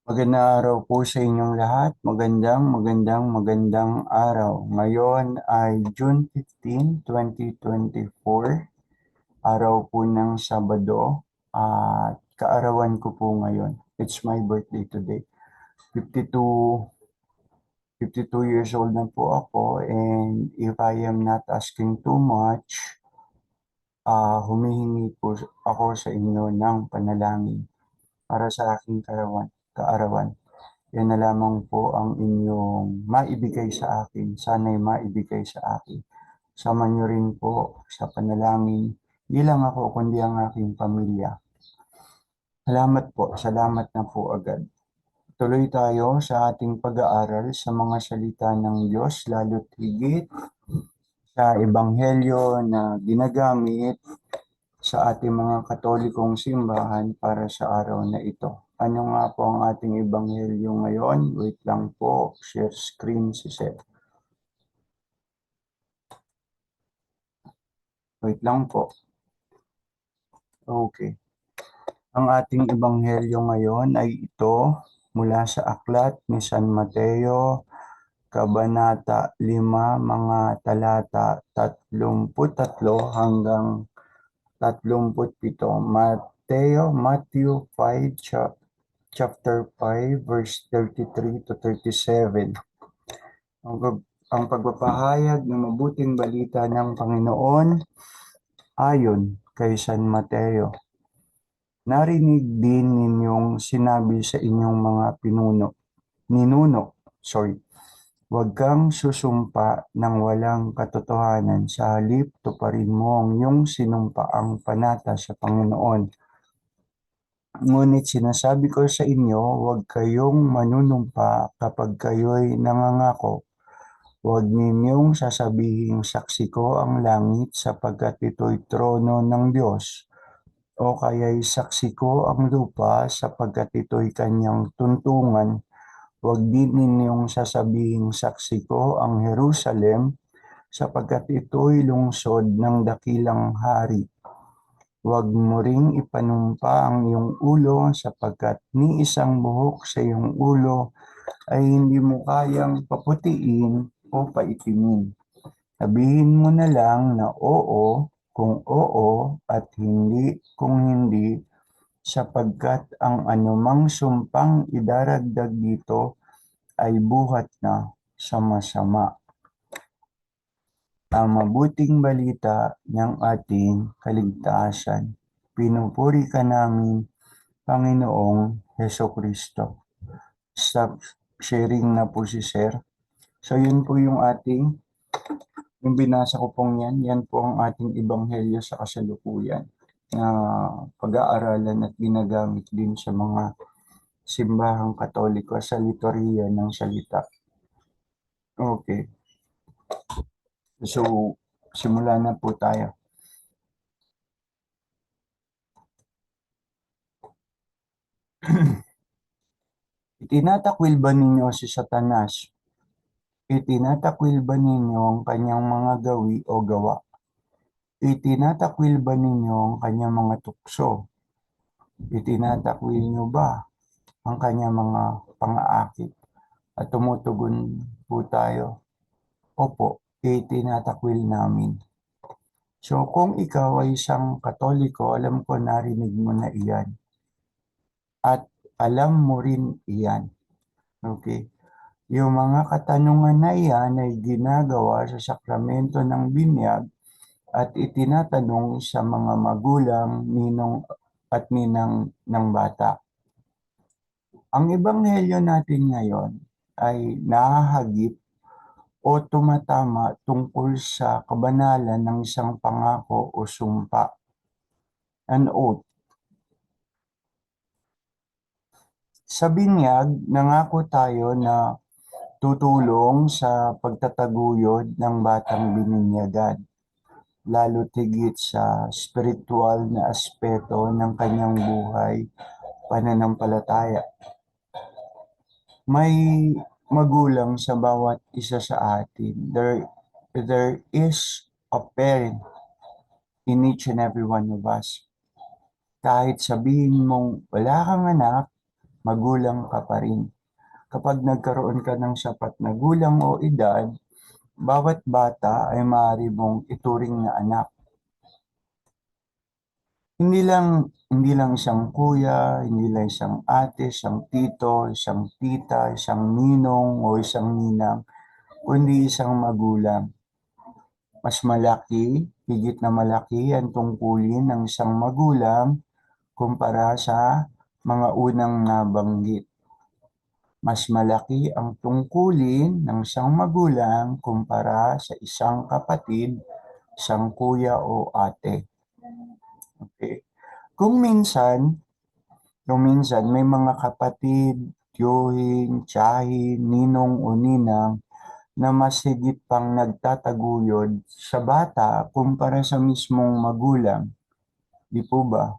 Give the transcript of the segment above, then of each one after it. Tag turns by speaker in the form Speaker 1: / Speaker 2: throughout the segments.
Speaker 1: Magandang araw po sa inyong lahat. Magandang araw. Ngayon ay June 15, 2024, araw po ng Sabado, at kaarawan ko po ngayon. It's my birthday today. 52, 52 years old na po ako, and if I am not asking too much, humihingi po ako sa inyo ng panalangin para sa aking kaarawan. Yan na lamang po ang inyong maibigay sa akin. Sana'y maibigay sa akin. Sama niyo rin po sa panalangin. Hindi lang ako, kundi ang aking pamilya. Salamat po. Salamat na po agad. Tuloy tayo sa ating pag-aaral sa mga salita ng Diyos, lalo't higit sa ebanghelyo na ginagamit sa ating mga katolikong simbahan para sa araw na ito. Ano nga po ang ating ebanghelyo ngayon? Wait lang po, share screen si Seth. Wait lang po. Okay. Ang ating ebanghelyo ngayon ay ito mula sa aklat ni San Mateo, Kabanata 5, mga talata 33 hanggang 37. Matthew 5, chapter 5, verse 33 to 37. Ang pagpapahayag ng mabuting balita ng Panginoon ayon kay San Mateo. Narinig din ninyong sinabi sa inyong mga ninuno, huwag kang susumpa ng walang katotohanan, sa halip tuparin mo ang iyong sinumpaang panata sa Panginoon. Ngunit sinasabi ko sa inyo, huwag kayong manunumpa kapag kayo'y nangangako. Huwag ninyong sasabihing saksi ko ang langit sapagkat ito'y trono ng Diyos, o kaya'y saksi ko ang lupa sapagkat ito'y kanyang tuntungan. Huwag din ninyong sasabihing saksi ko ang Jerusalem sapagkat ito'y lungsod ng dakilang hari. Huwag mo ring ipanumpa ang iyong ulo sapagkat ni isang buhok sa iyong ulo ay hindi mo kayang paputiin o paitimin. Sabihin mo na lang na oo kung oo at hindi kung hindi, sapagkat ang anumang sumpang idaragdag dito ay buhat na sa masama. Ang mabuting balita ng ating kaligtasan. Pinupuri ka namin, Panginoong Hesukristo. Stop sharing na po si Sir. So yun po yung binasa ko pong yan po ang ating ebanghelyo sa kasalukuyan na pag-aaralan at ginagamit din sa mga simbahang katoliko sa liturhiya ng salita. Okay. So, simula na po tayo. Itinatakwil ba ninyo si Satanas? Itinatakwil ba ninyo ang kanyang mga gawi o gawa? Itinatakwil ba ninyo ang kanyang mga tukso? Itinatakwil nyo ba ang kanyang mga pang-aakit? At tumutugon po tayo, opo, itinatakwil namin. So kung ikaw ay isang Katoliko, alam ko narinig mo na iyan. At alam mo rin iyan. Okay? Yung mga katanungan na iyan ay ginagawa sa sakramento ng binyag at itinatanong sa mga magulang, ninong at ninang ng bata. Ang ebanghelyo natin ngayon ay nahahagip o tumatama tungkol sa kabanalan ng isang pangako o sumpa, an oath. Sa binyag, nangako tayo na tutulong sa pagtataguyod ng batang bininyagan, lalo tigit sa spiritual na aspeto ng kanyang buhay, pananampalataya. May magulang sa bawat isa sa atin. There is a parent in each and every one of us. Kahit sabihin mong wala kang anak, magulang ka pa rin. Kapag nagkaroon ka ng sapat na gulang o edad, bawat bata ay maaari mong ituring na anak. Hindi lang isang kuya, hindi lang isang ate, isang tito, isang tita, isang ninong o isang ninang, kundi isang magulang. Mas malaki, higit na malaki ang tungkulin ng isang magulang kumpara sa mga unang nabanggit. Mas malaki ang tungkulin ng isang magulang kumpara sa isang kapatid, isang kuya o ate. Okay. Kung minsan may mga kapatid, tiyuhin, tiyahin, ninong o ninang na mas higit pang nagtataguyod sa bata kumpara sa mismong magulang. Di po ba?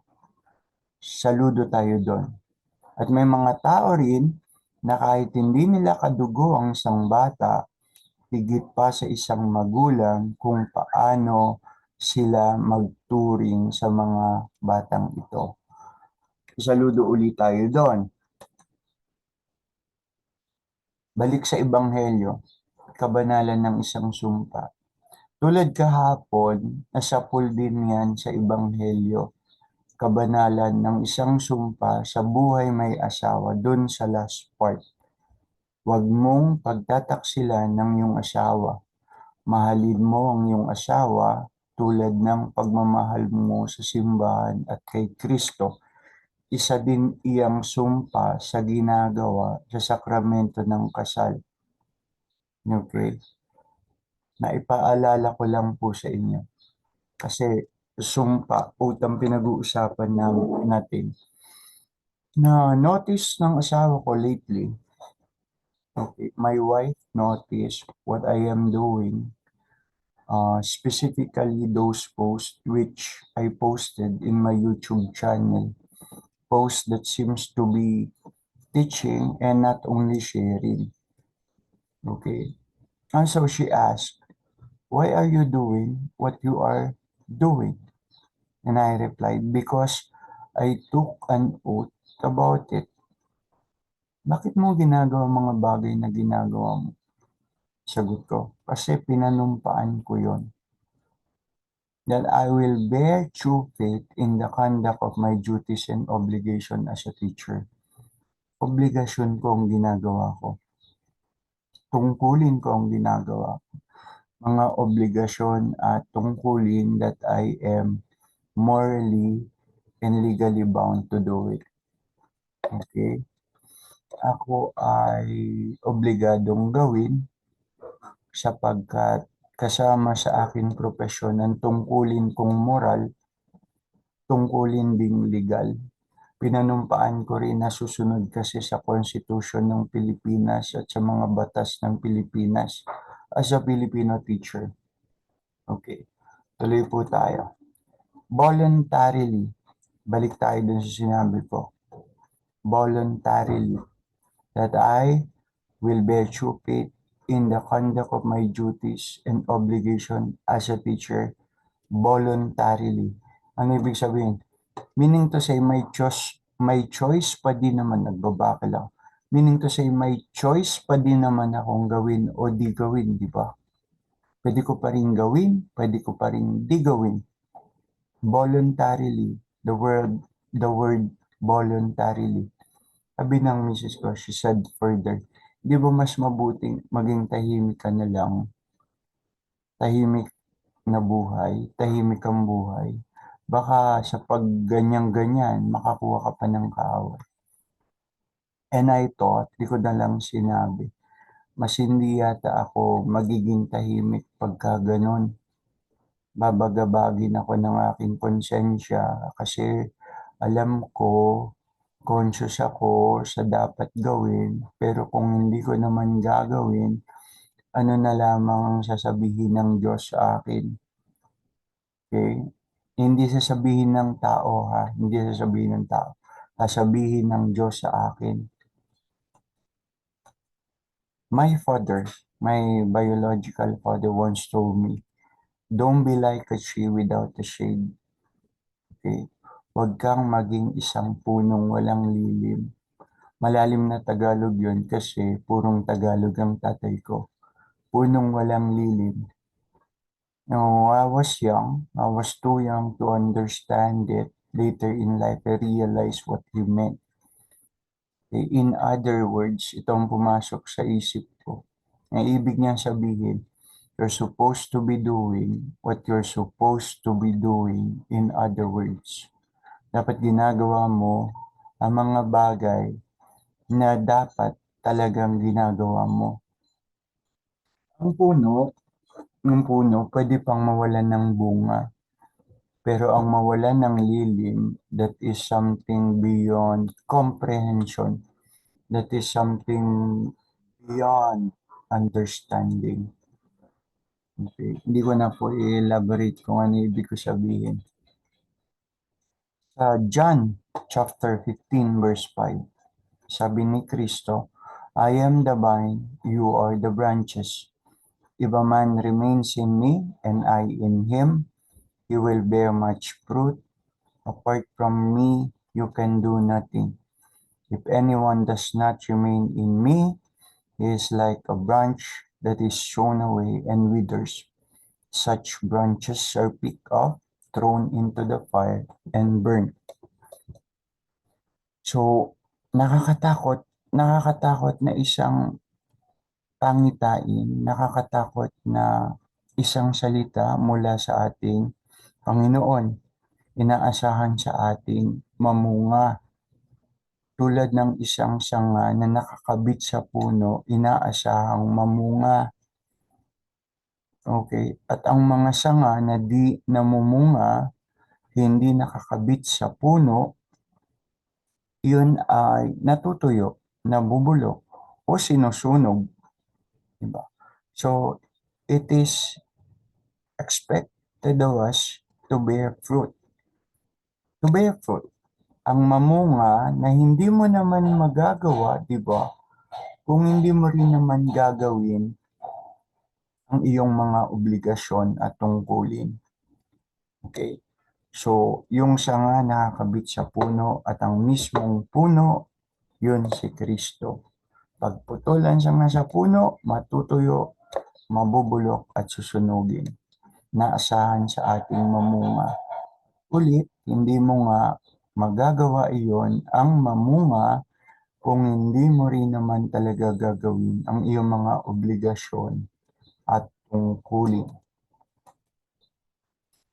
Speaker 1: Saludo tayo doon. At may mga tao rin na kahit hindi nila kadugo ang isang bata, higit pa sa isang magulang kung paano sila magturing sa mga batang ito. Saludo ulit tayo doon. Balik sa Ebanghelyo, kabanalan ng isang sumpa. Tulad kahapon, nasapul din yan sa Ebanghelyo, kabanalan ng isang sumpa sa buhay may asawa, dun sa last part. Huwag mong pagtataksilan ng iyong asawa. Mahalin mo ang iyong asawa tulad ng pagmamahal mo sa simbahan at kay Kristo. Isa din iyang sumpa sa ginagawa sa sakramento ng kasal. Okay? Naipaalala ko lang po sa inyo. Kasi sumpa, utang pinag-uusapan natin. Na notice ng asawa ko lately, okay, my wife noticed what I am doing, specifically those posts which I posted in my YouTube channel. Posts that seems to be teaching and not only sharing. Okay. And so she asked, why are you doing what you are doing? And I replied, because I took an oath about it. Bakit mo ginagawa mga bagay na ginagawa mo? Sagot ko, kasi pinanumpaan ko yon. That I will bear true faith in the conduct of my duties and obligation as a teacher. Obligasyon ko ang ginagawa ko. Tungkulin ko ang ginagawa ko. Mga obligasyon at tungkulin that I am morally and legally bound to do it. Okay? Ako ay obligadong gawin sapagkat kasama sa aking propesyon ang tungkulin kong moral, tungkulin ding legal. Pinanumpaan ko rin na susunod kasi sa Constitution ng Pilipinas at sa mga batas ng Pilipinas as a Filipino teacher. Okay, tuloy po tayo. Voluntarily, balik tayo dun sa sinabi ko. Voluntarily, that I will bear true faith in the conduct of my duties and obligation as a teacher voluntarily. Ano ibig sabihin? Meaning to say, may choice pa din naman, nagbabaka lang. Meaning to say, may choice pa din naman akong gawin o di gawin, di ba? Pwede ko pa rin gawin, pwede ko pa rin di gawin. Voluntarily, the word voluntarily. Sabi ng misis ko, she said further, di ba mas mabuting maging tahimik ka na lang, tahimik na buhay, tahimik ang buhay. Baka sa pag ganyan-ganyan, makakuha ka pa ng kaaway. And I thought, di ko na lang sinabi, mas hindi yata ako magiging tahimik pagka ganon. Babagabagin ako ng aking konsensya kasi alam ko, conscious ako sa dapat gawin, pero kung hindi ko naman gagawin, ano na lamang ang sasabihin ng Diyos sa akin? Okay? Hindi sasabihin ng tao ha, hindi sasabihin ng tao. Sasabihin ng Diyos sa akin. My father, my biological father once told me, don't be like a tree without a shade. Okay? Huwag kang maging isang punong walang lilim. Malalim na Tagalog yun kasi purong Tagalog ang tatay ko. Punong walang lilim. No, I was young. I was too young to understand it. Later in life, I realized what he meant. In other words, itong pumasok sa isip ko. Ang ibig niya sabihin, you're supposed to be doing what you're supposed to be doing. In other words, dapat ginagawa mo ang mga bagay na dapat talagang ginagawa mo. Ang puno, ng puno, pwede pang mawalan ng bunga. Pero ang mawalan ng lilim, that is something beyond comprehension. That is something beyond understanding. Okay. Hindi ko na po i-elaborate kung ano ibig ko sabihin. Sa John chapter 15 verse 5, sabi ni Kristo, I am the vine, you are the branches. If a man remains in me and I in him, he will bear much fruit. Apart from me, you can do nothing. If anyone does not remain in me, he is like a branch that is thrown away and withers. Such branches are picked up, thrown into the fire, and burned. So, nakakatakot na isang pangitain, nakakatakot na isang salita mula sa ating Panginoon. Inaasahan sa ating mamunga tulad ng isang sanga na nakakabit sa puno, inaasahang mamunga. Okay? At ang mga sanga na di namumunga, hindi nakakabit sa puno, yun ay natutuyo, nabubulok, o sinusunog. Diba? So, it is expected of us to bear fruit. To bear fruit. Ang mamunga na hindi mo naman magagawa, di ba? Kung hindi mo rin naman gagawin ang iyong mga obligasyon at tungkulin. Okay? So, yung sanga nakakabit sa puno at ang mismong puno, yun si Kristo. Pagputulan siya nga sa puno, matutuyo, mabubulok at susunugin. Naasahan sa ating mamunga. Ulit, hindi mo nga magagawa iyon ang mamunga kung hindi mo rin naman talaga gagawin ang iyong mga obligasyon at tungkulin.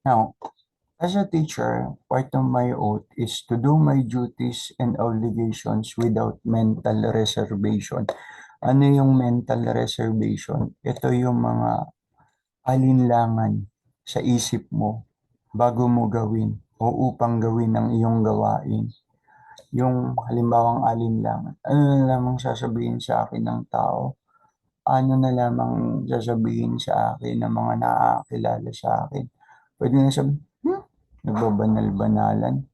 Speaker 1: Now, as a teacher, part of my oath is to do my duties and obligations without mental reservation. Ano yung mental reservation? Ito yung mga alinlangan sa isip mo bago mo gawin o upang gawin ang iyong gawain. Yung halimbawang alinlangan, ano na lamang sasabihin sa akin ng tao? Ano na lamang sasabihin sa akin ng mga nakakilala sa akin? Pwede na sabihin, nagbabanal-banalan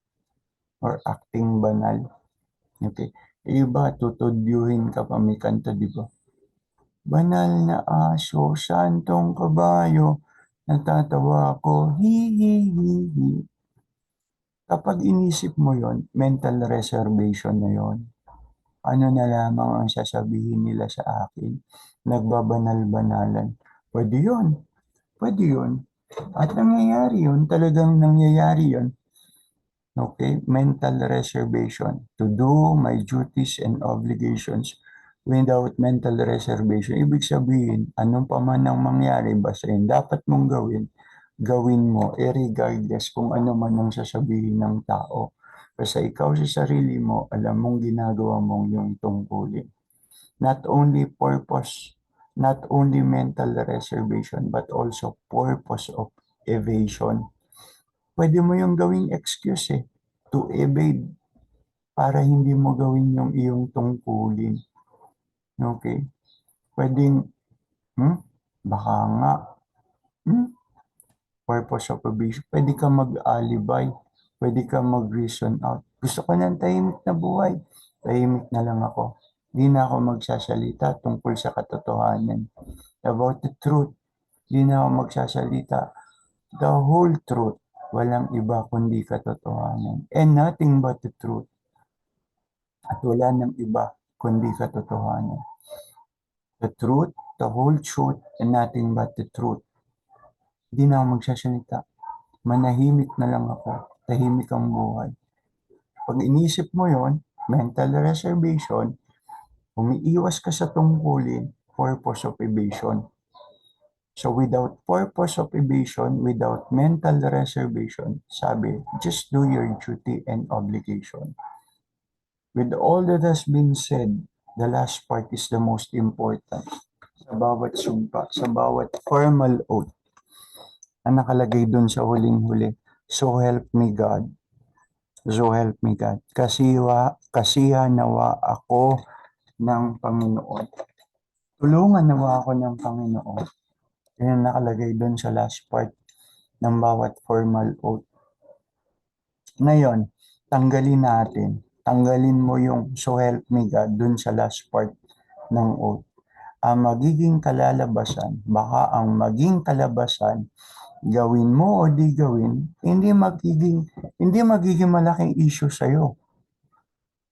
Speaker 1: or acting banal. Okay. Iba, tutudyuhin ka pa, may kanta, di ba? Banal na aso, santong kabayo, natatawa ko, hi hi hi hi. Kapag inisip mo yon, mental reservation na yon. Ano na lamang ang sasabihin nila sa akin? Nagbabanal-banalan. Pwede yun. Pwede yun. At nangyayari yun. Talagang nangyayari yun. Okay? Mental reservation. To do my duties and obligations without mental reservation. Ibig sabihin, anong pa man ang mangyari, basta yung dapat mong gawin, gawin mo, regardless kung ano man ang sasabihin ng tao. Basta ikaw sa sarili mo, alam mong ginagawa mong yung tungkulin. Not only purpose, not only mental reservation, but also purpose of evasion. Pwede mo yung gawing excuse to evade para hindi mo gawin yung iyong tungkulin. Okay? Pwedeng, baka nga, purpose of evasion. Pwede ka mag-alibay. Pwede ka mag-reason out. Gusto ko ng tahimik na buhay. Tahimik na lang ako. Di na ako magsasalita tungkol sa katotohanan. About the truth. Di na ako magsasalita. The whole truth. Walang iba kundi katotohanan. And nothing but the truth. at wala ng iba kundi katotohanan. The truth, the whole truth, and nothing but the truth. Hindi na ako magsasalita. Manahimik na lang ako. Tahimik ang buhay. Pag inisip mo yon, mental reservation, umiiwas ka sa tungkulin, purpose of evasion. So without purpose of evasion, without mental reservation, sabi, just do your duty and obligation. With all that has been said, the last part is the most important. Sa bawat sumpa, sa bawat formal oath, ang nakalagay dun sa huling-huli, so help me God. So help me God. Kasiya nawa ako ng Panginoon. Tulungan nawa ako ng Panginoon. Yan ang nakalagay dun sa last part ng bawat formal oath. Ngayon, tanggalin natin. Tanggalin mo yung so help me God dun sa last part ng oath. Ang magiging kalalabasan, baka ang maging kalabasan, gawin mo o di gawin, hindi magiging malaking issue sa'yo.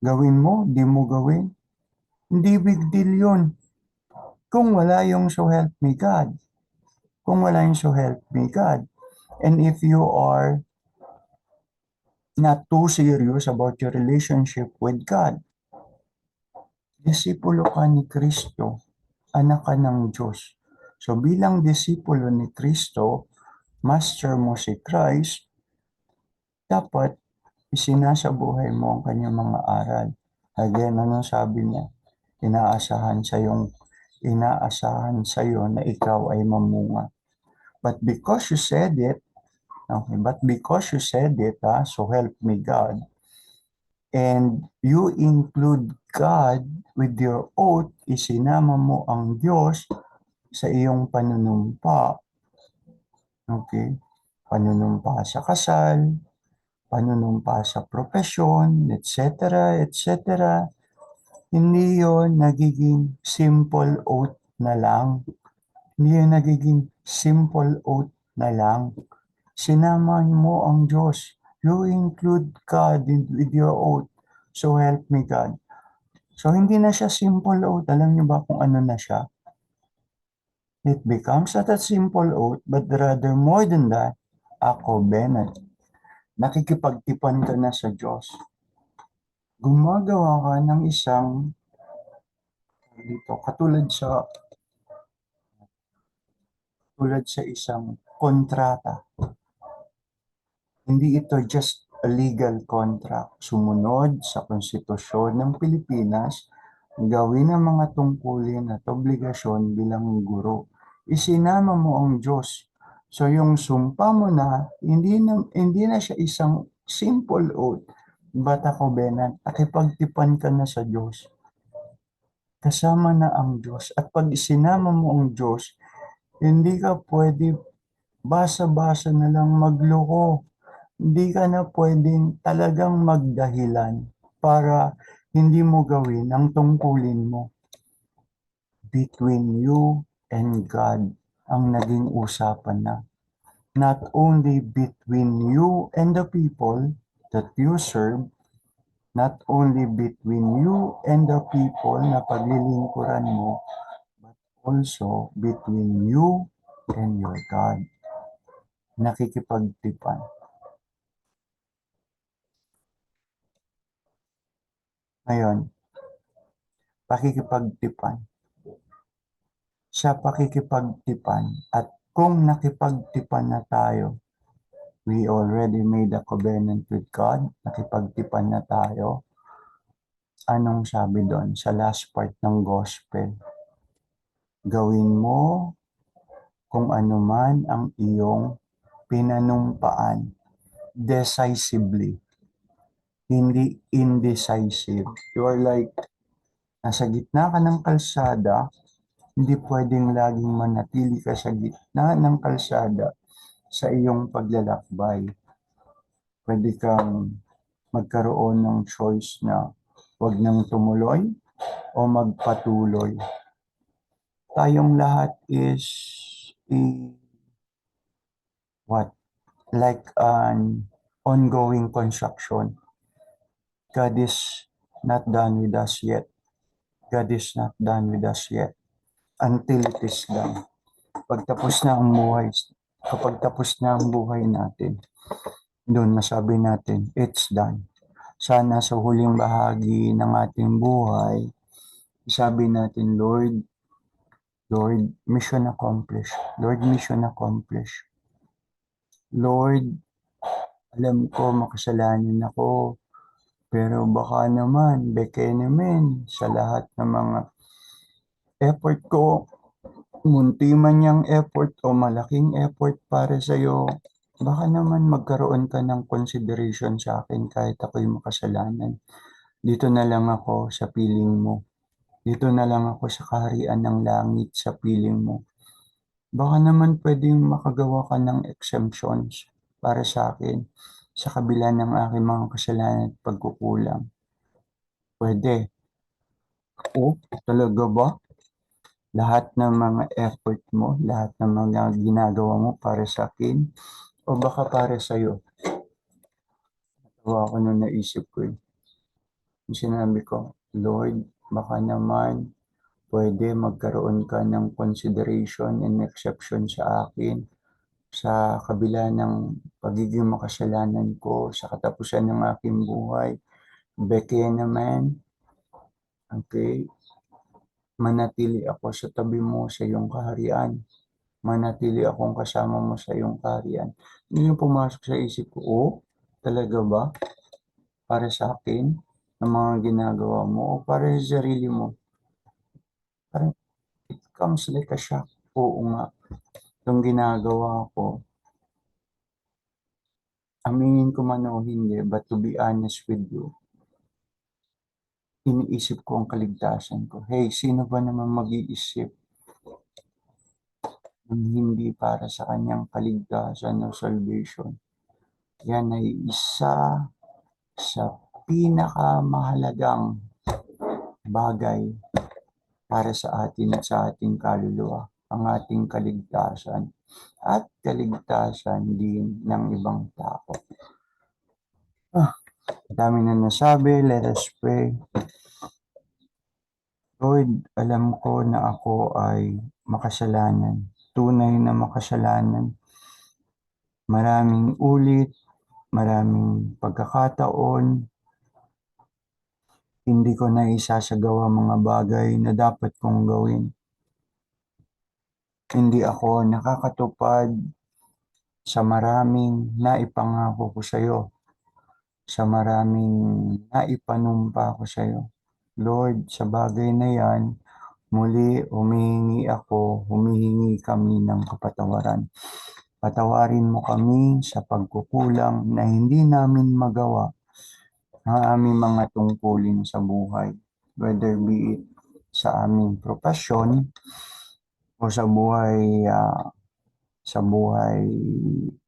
Speaker 1: Gawin mo, di mo gawin, hindi big deal yun. Kung wala yung so help me God. Kung wala yung so help me God. And if you are not too serious about your relationship with God, disipulo ka ni Kristo, anak ka ng Diyos. So bilang disipulo ni Kristo, master mo si Christ, dapat isinasabuhay mo ang kanyang mga aral. Again, ano sabi niya? Inaasahan sa iyo na ikaw ay mamunga. But because you said it, so help me God, and you include God with your oath, isinama mo ang Diyos sa iyong panunumpa. Okay? Panunumpa sa kasal, panunumpa sa profesyon, etc., etc. Hindi yun nagiging simple oath na lang. Hindi yun nagiging simple oath na lang. Sinama mo ang Diyos. You include God with your oath. So help me God. So hindi na siya simple oath. Alam niyo ba kung ano na siya? It becomes not a simple oath, but rather more than that, a covenant. Nakikipagtipan ka na sa Diyos. Gumagawa ka ng isang katulad sa isang kontrata. Hindi ito just a legal contract. Sumunod sa konstitusyon ng Pilipinas, gawin ang mga tungkulin at obligasyon bilang guro. Isinama mo ang Diyos. So yung sumpa mo na, hindi na siya isang simple oath, but a covenant. Nakipagtipan ka na sa Diyos. Kasama na ang Diyos. At pag isinama mo ang Diyos, hindi ka pwede basa-basa na lang magloko. Hindi ka na pwedeng talagang magdahilan para hindi mo gawin ang tungkulin mo. Between you and God ang naging usapan na. Not only between you and the people that you serve, not only between you and the people na paglilingkuran mo, but also between you and your God. Nakikipagtipan. Ngayon, pakikipagtipan. Sa pakikipagtipan at kung nakipagtipan na tayo, we already made a covenant with God, nakipagtipan na tayo. Anong sabi doon sa last part ng gospel? Gawin mo kung ano man ang iyong pinanumpaan decisively, hindi indecisive. You are like, nasa gitna ka ng kalsada, hindi pwedeng laging manatili ka sa gitna ng kalsada sa iyong paglalakbay. Pwede kang magkaroon ng choice na wag nang tumuloy o magpatuloy. Tayong lahat is like an ongoing construction. God is not done with us yet. God is not done with us yet until it is done. Pagtapos na ang buhay, kapag tapos na ang buhay natin, doon masabi natin, it's done. Sana sa huling bahagi ng ating buhay, sabi natin, Lord, mission accomplished. Lord, mission accomplished. Lord, alam ko makasalanan ako, pero baka naman, beke naman, sa lahat ng mga effort ko, munti man yung effort o malaking effort para sa'yo, baka naman magkaroon ka ng consideration sa akin kahit ako'y makasalanan. Dito na lang ako sa piling mo. Dito na lang ako sa kaharian ng langit sa piling mo. Baka naman pwedeng makagawa ka ng exemptions para sa akin sa kabila ng aking mga kasalanan at pagkukulang. Pwede. O, talaga ba? Lahat ng mga effort mo, lahat ng mga ginagawa mo para sa akin, o baka para sa'yo? Natawa ako nung naisip ko eh. Yung sinabi ko, Lord, baka naman pwede magkaroon ka ng consideration and exception sa akin sa kabila ng pagiging makasalanan ko sa katapusan ng aking buhay. Beke naman, okay, manatili ako sa tabi mo sa iyong kaharian. Manatili akong kasama mo sa iyong kaharian. Hindi yung pumasok sa isip ko, oh, talaga ba? Para sa akin, ang mga ginagawa mo o para sa sarili mo? Parang it comes like a shock. Oo nga, itong ginagawa ko, aminin ko man o hindi, but to be honest with you, iniisip ko ang kaligtasan ko. Hey, sino ba naman mag-iisip ng hindi para sa kanyang kaligtasan o salvation? Yan ay isa sa pinakamahalagang bagay para sa atin at sa ating kaluluwa, ang ating kaligtasan at kaligtasan din ng ibang tao. Dami na nasabi, let us pray. Lord, alam ko na ako ay makasalanan, tunay na makasalanan. Maraming ulit, maraming pagkakataon, hindi ko na isasagawa mga bagay na dapat kong gawin. Hindi ako nakakatupad sa maraming naipangako ko sa iyo, sa maraming naipanumpa ko sa iyo. Lord, sa bagay na yan, muli humihingi kami ng kapatawaran. Patawarin mo kami sa pagkukulang na hindi namin magawa ang aming mga tungkulin sa buhay, whether be it sa aming propasyon o sa buhay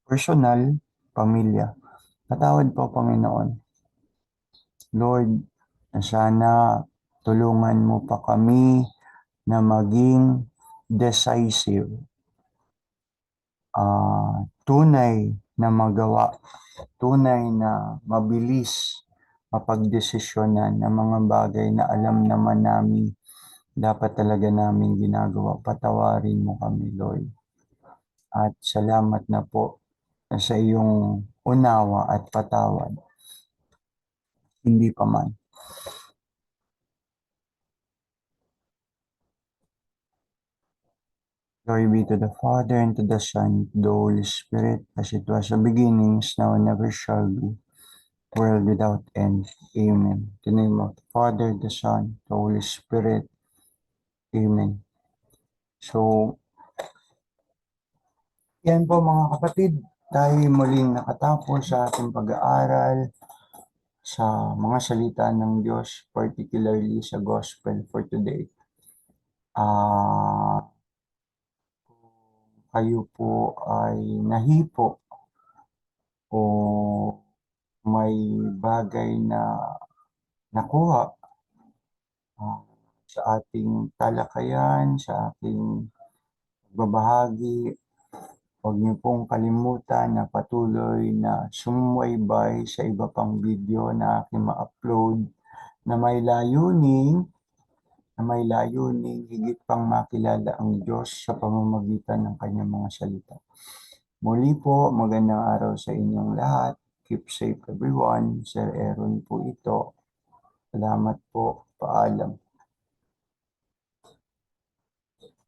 Speaker 1: personal, pamilya. Patawad po, Panginoon. Lord, na sana tulungan mo pa kami na maging decisive, tunay na magawa, tunay na mabilis mapagdesisyonan ng mga bagay na alam naman namin dapat talaga namin ginagawa. Patawarin mo kami, Lord. At salamat na po sa iyong unawa at patawad. Hindi pa man. Glory be to the Father, and to the Son, and to the Holy Spirit, as it was in the beginning, is now, and ever shall be, world without end. Amen. In the name of the Father, the Son, the Holy Spirit. Amen. So, yan po mga kapatid, tayo muling nakatapos sa ating pag-aaral sa mga salita ng Diyos, particularly sa Gospel for today. Kung kayo po ay nahipo o may bagay na nakuha sa ating talakayan, sa ating pagbabahagi, huwag niyo pong kalimutan na patuloy na sumubaybay sa iba pang video na aking ma-upload na may layuning higit pang makilala ang Diyos sa pamamagitan ng kanyang mga salita. Muli po, magandang araw sa inyong lahat. Keep safe everyone. Sir Aaron po ito. Salamat po. Paalam.